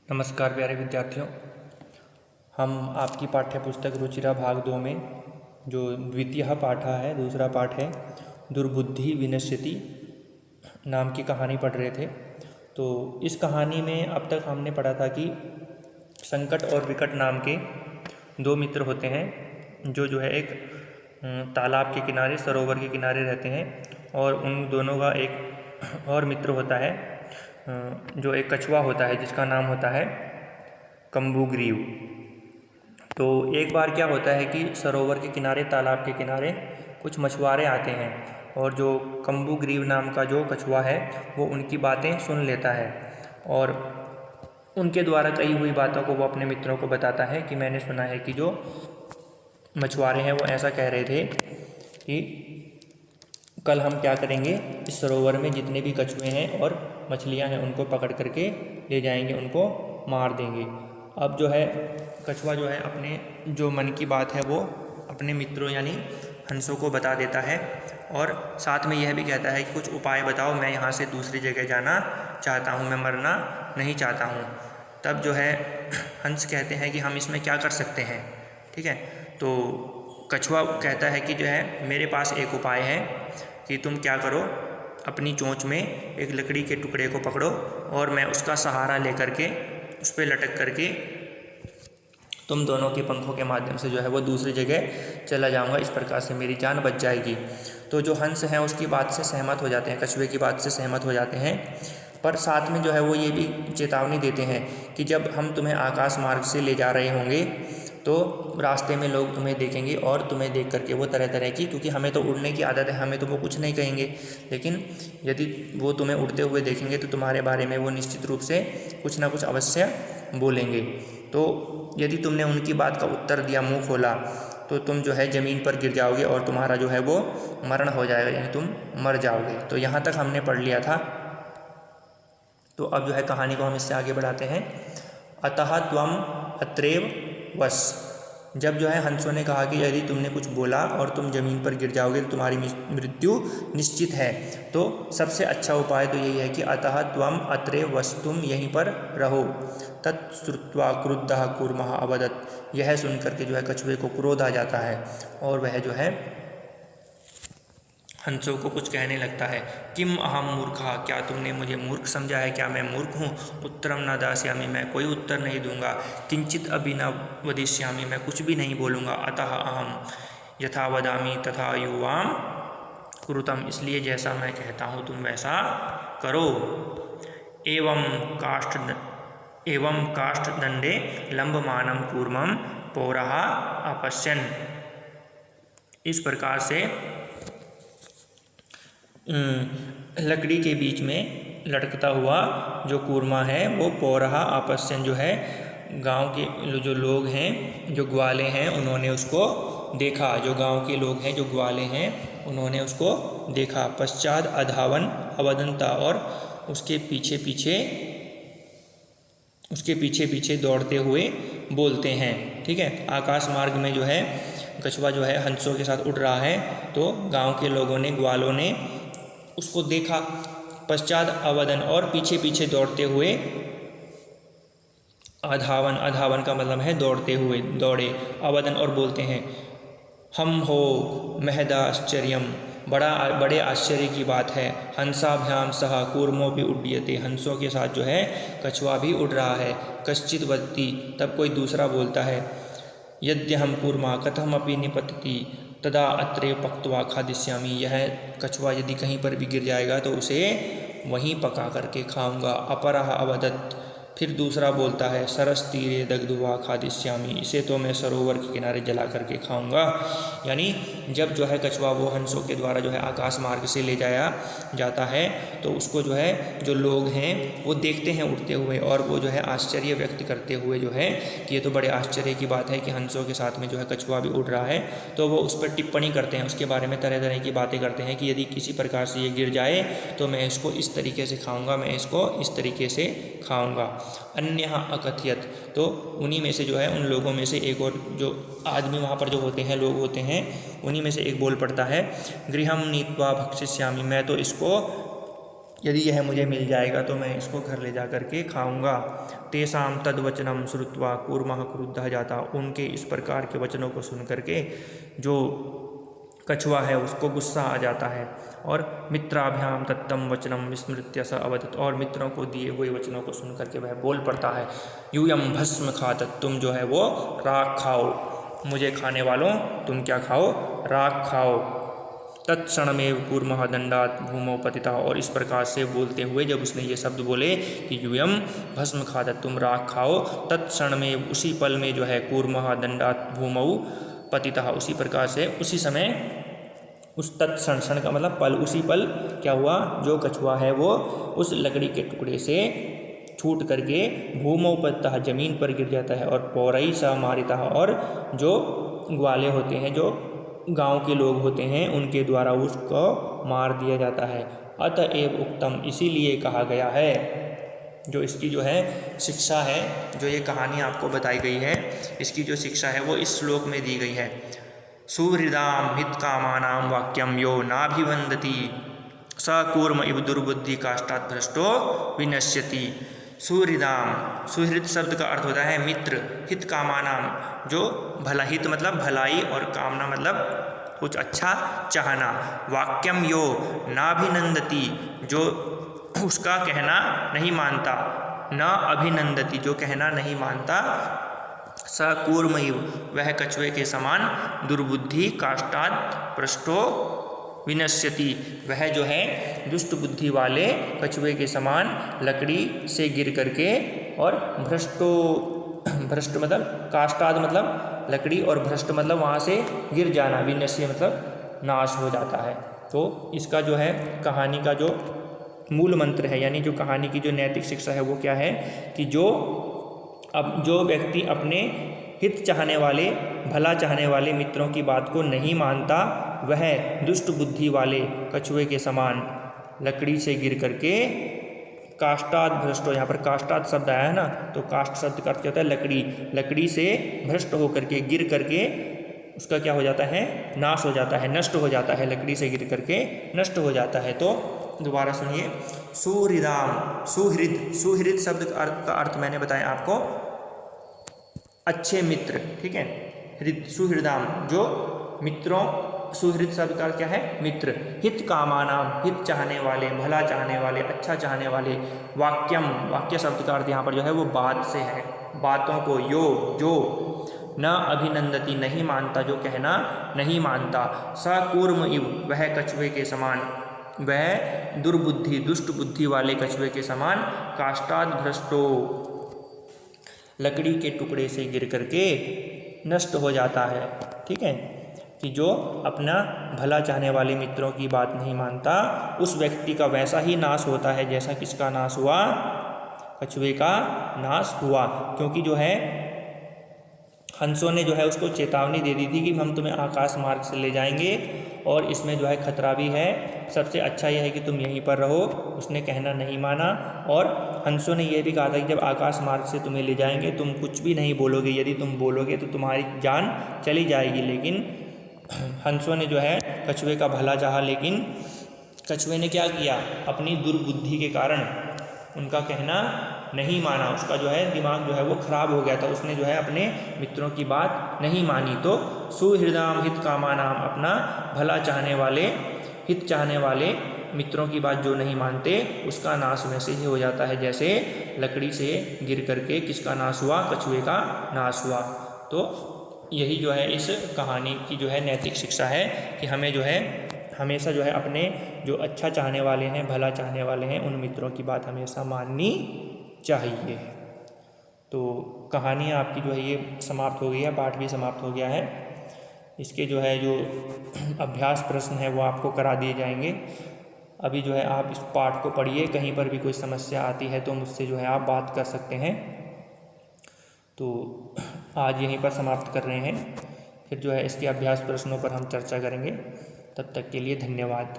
नमस्कार प्यारे विद्यार्थियों। हम आपकी पाठ्य पुस्तक रुचिरा भाग 2 में जो द्वितीय पाठ है, दूसरा पाठ है दुर्बुद्धि विनश्यति नाम की कहानी पढ़ रहे थे। तो इस कहानी में अब तक हमने पढ़ा था कि संकट और विकट नाम के दो मित्र होते हैं जो है एक तालाब के किनारे, सरोवर के किनारे रहते हैं, और उन दोनों का एक और मित्र होता है जो एक कछुआ होता है जिसका नाम होता है कम्बुग्रीव। तो एक बार क्या होता है कि सरोवर के किनारे, तालाब के किनारे कुछ मछुआरे आते हैं, और जो कम्बुग्रीव नाम का जो कछुआ है वो उनकी बातें सुन लेता है और उनके द्वारा कही हुई बातों को वो अपने मित्रों को बताता है कि मैंने सुना है कि जो मछुआरे हैं वो ऐसा कह रहे थे कि कल हम क्या करेंगे, इस सरोवर में जितने भी कछुए हैं और मछलियां हैं उनको पकड़ करके ले जाएंगे, उनको मार देंगे। अब जो है कछुआ जो है अपने जो मन की बात है वो अपने मित्रों यानी हंसों को बता देता है, और साथ में यह भी कहता है कि कुछ उपाय बताओ, मैं यहाँ से दूसरी जगह जाना चाहता हूँ, मैं मरना नहीं चाहता हूँ। तब जो है हंस कहते हैं कि हम इसमें क्या कर सकते हैं। ठीक है, तो कछुआ कहता है कि जो है मेरे पास एक उपाय है कि तुम क्या करो, अपनी चोंच में एक लकड़ी के टुकड़े को पकड़ो और मैं उसका सहारा लेकर के उस पर लटक करके तुम दोनों के पंखों के माध्यम से जो है वो दूसरी जगह चला जाऊंगा, इस प्रकार से मेरी जान बच जाएगी। तो जो हंस हैं उसकी बात से सहमत हो जाते हैं, कछुए की बात से सहमत हो जाते हैं, पर साथ में जो है वो ये भी चेतावनी देते हैं कि जब हम तुम्हें आकाश मार्ग से ले जा रहे होंगे तो रास्ते में लोग तुम्हें देखेंगे और तुम्हें देख करके वो तरह तरह की, क्योंकि हमें तो उड़ने की आदत है, हमें तो वो कुछ नहीं कहेंगे, लेकिन यदि वो तुम्हें उड़ते हुए देखेंगे तो तुम्हारे बारे में वो निश्चित रूप से कुछ ना कुछ अवश्य बोलेंगे। तो यदि तुमने उनकी बात का उत्तर दिया, मुंह खोला, तो तुम जो है ज़मीन पर गिर जाओगे और तुम्हारा जो है वो मरण हो जाएगा, यानी तुम मर जाओगे। तो यहाँ तक हमने पढ़ लिया था। तो अब जो है कहानी को हम इससे आगे बढ़ाते हैं। अतः त्वम अत्रैव वश। जब जो है हंसों ने कहा कि यदि तुमने कुछ बोला और तुम ज़मीन पर गिर जाओगे तो तुम्हारी मृत्यु निश्चित है, तो सबसे अच्छा उपाय तो यही है कि अतः त्वम अत्रैव वश, तुम यहीं पर रहो। तत्श्रुत्वा क्रुद्धः कूर्मः अवदत्। यह सुन करके जो है कछुए को क्रोध आ जाता है और वह जो है हंसों को कुछ कहने लगता है। किम अहम मूर्खः, क्या तुमने मुझे मूर्ख समझा है, क्या मैं मूर्ख हूँ। उत्तरम न दास्यामि, मैं कोई उत्तर नहीं दूंगा। किंचित अपि न वदिष्यामि, मैं कुछ भी नहीं बोलूँगा। अतः अहम यथा वदामि तथा युवाम कुरुतम, इसलिए जैसा मैं कहता हूँ तुम वैसा करो। एवं काष्ठदंडे लंबमानं कूर्मं पौरः अपश्यन्। इस प्रकार से लकड़ी के बीच में लटकता हुआ जो कूर्मा है वो पौरहा आपस्यन, जो है गांव के जो लोग हैं, जो ग्वाले हैं, उन्होंने उसको देखा। जो गांव के लोग हैं, जो ग्वाले हैं, उन्होंने उसको देखा। पश्चात अधावन अवदंता, और उसके पीछे पीछे दौड़ते हुए बोलते हैं। ठीक है, आकाश मार्ग में जो है कछुआ जो है हंसों के साथ उड़ रहा है, तो गांव के लोगों ने, ग्वालों ने उसको देखा। पश्चात अवदन, और पीछे पीछे दौड़ते हुए। अधावन का मतलब है दौड़ते हुए, दौड़े। अवदन, और बोलते हैं हम हो महदाश्चर्यम, बड़े आश्चर्य की बात है। हंसाभ्याम सह कूर्मो भी उड्डीयते, हंसों के साथ जो है कछुआ भी उड़ रहा है। कश्चित वदति, तब कोई दूसरा बोलता है यद्यहम कूर्मा कथमपि निपतति तदा अत्रैव पक्त्वा खादिष्यामि, यह कछुआ यदि कहीं पर भी गिर जाएगा तो उसे वहीं पका करके खाऊंगा। अपरः अवदत्, फिर दूसरा बोलता है सरस तीरे दग्ध्वा खादिष्यामि, इसे तो मैं सरोवर के किनारे जला करके खाऊंगा। यानी जब जो है कछुआ वो हंसों के द्वारा जो है आकाश मार्ग से ले जाया जाता है तो उसको जो है जो लोग हैं वो देखते हैं उड़ते हुए, और वो जो है आश्चर्य व्यक्त करते हुए जो है कि ये तो बड़े आश्चर्य की बात है कि हंसों के साथ में जो है कछुआ भी उड़ रहा है। तो वो उस पर टिप्पणी करते हैं, उसके बारे में तरह तरह की बातें करते हैं कि यदि किसी प्रकार से ये गिर जाए तो मैं इसको इस तरीके से खाऊंगा, मैं इसको इस तरीके से खाऊंगा। अन्य अकथयत, तो उन्हीं में से जो है उन लोगों में से एक और जो आदमी वहाँ पर जो होते हैं, लोग होते हैं, उन्हीं में से एक बोल पड़ता है गृहम नीत्वा भक्षिष्यामि, मैं तो इसको यदि यह मुझे मिल जाएगा तो मैं इसको घर ले जा कर के खाऊंगा। तेषां तद्वचनम श्रुत्वा कूर्मः क्रुद्धः जाता, उनके इस प्रकार के वचनों को सुन करके जो कछुआ है उसको गुस्सा आ जाता है। और मित्राभ्याम तत्तम वचनम विस्मृत्य स अवदत्, और मित्रों को दिए हुए वचनों को सुन करके वह बोल पड़ता है, यूयम भस्म खातत्, तुम जो है वो राख खाओ, मुझे खाने वालों तुम क्या खाओ, राख खाओ। तत्क्षणमेव कूर्मः दंडात् भूमौ पतितः, और इस प्रकार से बोलते हुए जब उसने ये शब्द बोले कि यूयम भस्म खातत्, तुम राख खाओ, तत्क्षणमेव उसी पल में जो है कूर्मः दंडात् भूमौ पतितः, उसी प्रकार से उसी समय, उस तत्क्षण, क्षण का मतलब पल, उसी पल क्या हुआ, जो कछुआ है वो उस लकड़ी के टुकड़े से छूट करके भूमौ पतितः, जमीन पर गिर जाता है। और पौरई स मारितः, और जो ग्वाले होते हैं, जो गांव के लोग होते हैं, उनके द्वारा उसको मार दिया जाता है। अतएव उक्तम, इसीलिए कहा गया है, जो इसकी जो है शिक्षा है, जो ये कहानी आपको बताई गई है, इसकी जो शिक्षा है वो इस श्लोक में दी गई है। सुहृदाम हितकामानां वाक्यम यो नाभिवंदति स कूर्म इव दुर्बुद्धि काष्ठात् भ्रष्टो विनश्यति। सुहृदाम, सुहृद शब्द का अर्थ होता है मित्र, हित कामानाम, जो भला, हित मतलब भलाई और कामना मतलब कुछ अच्छा चाहना। वाक्यम यो नाभिनंदति, जो उसका कहना नहीं मानता, न अभिनंदति, जो कहना नहीं मानता, स कूर्मइव, वह कछुए के समान, दुर्बुद्धि काष्ठात् पृष्ठो विनश्यति, वह जो है दुष्ट बुद्धि वाले कछुए के समान लकड़ी से गिर करके, और भ्रष्टो, भ्रष्ट मतलब काष्ठाद मतलब लकड़ी, और भ्रष्ट मतलब वहाँ से गिर जाना, विनश्य मतलब नाश हो जाता है। तो इसका जो है कहानी का जो मूल मंत्र है, यानी जो कहानी की जो नैतिक शिक्षा है वो क्या है कि जो व्यक्ति अपने हित चाहने वाले, भला चाहने वाले मित्रों की बात को नहीं मानता, वह दुष्ट बुद्धि वाले कछुए के समान लकड़ी से गिर करके काष्ठाद भ्रष्टो, यहाँ पर काष्ठाद शब्द आया है ना, तो काष्ठ शब्द का अर्थ क्या होता है, लकड़ी, लकड़ी से भ्रष्ट होकर के, गिर करके उसका क्या हो जाता है, नाश हो जाता है, नष्ट हो जाता है, लकड़ी से गिर करके नष्ट हो जाता है। तो दोबारा सुनिए, सुहृदाम, सुहृद, सुहृद शब्द का अर्थ मैंने बताया आपको, अच्छे मित्र, ठीक है। हृद, सुहृदाम, जो मित्रों, सुहृद शब्द का क्या है, मित्र। हित कामानाम, हित चाहने वाले, भला चाहने वाले, अच्छा चाहने वाले। वाक्यम, वाक्य शब्द का अर्थ यहाँ पर जो है वो बात से है, बातों को। यो, जो, न अभिनंदति, नहीं मानता, जो कहना नहीं मानता। स कूर्म इव, वह कछुए के समान, वह दुर्बुद्धि, दुष्ट बुद्धि वाले कछुए के समान। काष्ठाद भ्रष्टो, लकड़ी के टुकड़े से गिर करके नष्ट हो जाता है, ठीक है। कि जो अपना भला चाहने वाले मित्रों की बात नहीं मानता, उस व्यक्ति का वैसा ही नाश होता है जैसा किसका नाश हुआ, कछुए का नाश हुआ। क्योंकि जो है हंसों ने जो है उसको चेतावनी दे दी थी कि हम तुम्हें आकाश मार्ग से ले जाएंगे और इसमें जो है खतरा भी है, सबसे अच्छा यह है कि तुम यहीं पर रहो। उसने कहना नहीं माना, और हंसों ने यह भी कहा था कि जब आकाश मार्ग से तुम्हें ले जाएंगे तुम कुछ भी नहीं बोलोगे, यदि तुम बोलोगे तो तुम्हारी जान चली जाएगी। लेकिन हंसों ने जो है कछुए का भला चाहा, लेकिन कछुए ने क्या किया, अपनी दुर्बुद्धि के कारण उनका कहना नहीं माना, उसका जो है दिमाग जो है वो खराब हो गया था, उसने जो है अपने मित्रों की बात नहीं मानी। तो सुहृदाम हित कामानाम, अपना भला चाहने वाले, हित चाहने वाले मित्रों की बात जो नहीं मानते, उसका नाश वैसे ही हो जाता है जैसे लकड़ी से गिर करके किसका नाश हुआ, कछुए का नाश हुआ। तो यही जो है इस कहानी की जो है नैतिक शिक्षा है कि हमें जो है हमेशा जो है अपने जो अच्छा चाहने वाले हैं, भला चाहने वाले हैं, उन मित्रों की बात हमेशा माननी चाहिए। तो कहानी आपकी जो है ये समाप्त हो गई है, पाठ भी समाप्त हो गया है। इसके जो है जो अभ्यास प्रश्न है वो आपको करा दिए जाएंगे। अभी जो है आप इस पाठ को पढ़िए, कहीं पर भी कोई समस्या आती है तो मुझसे जो है आप बात कर सकते हैं। तो आज यहीं पर समाप्त कर रहे हैं, फिर जो है इसके अभ्यास प्रश्नों पर हम चर्चा करेंगे। तब तक के लिए धन्यवाद।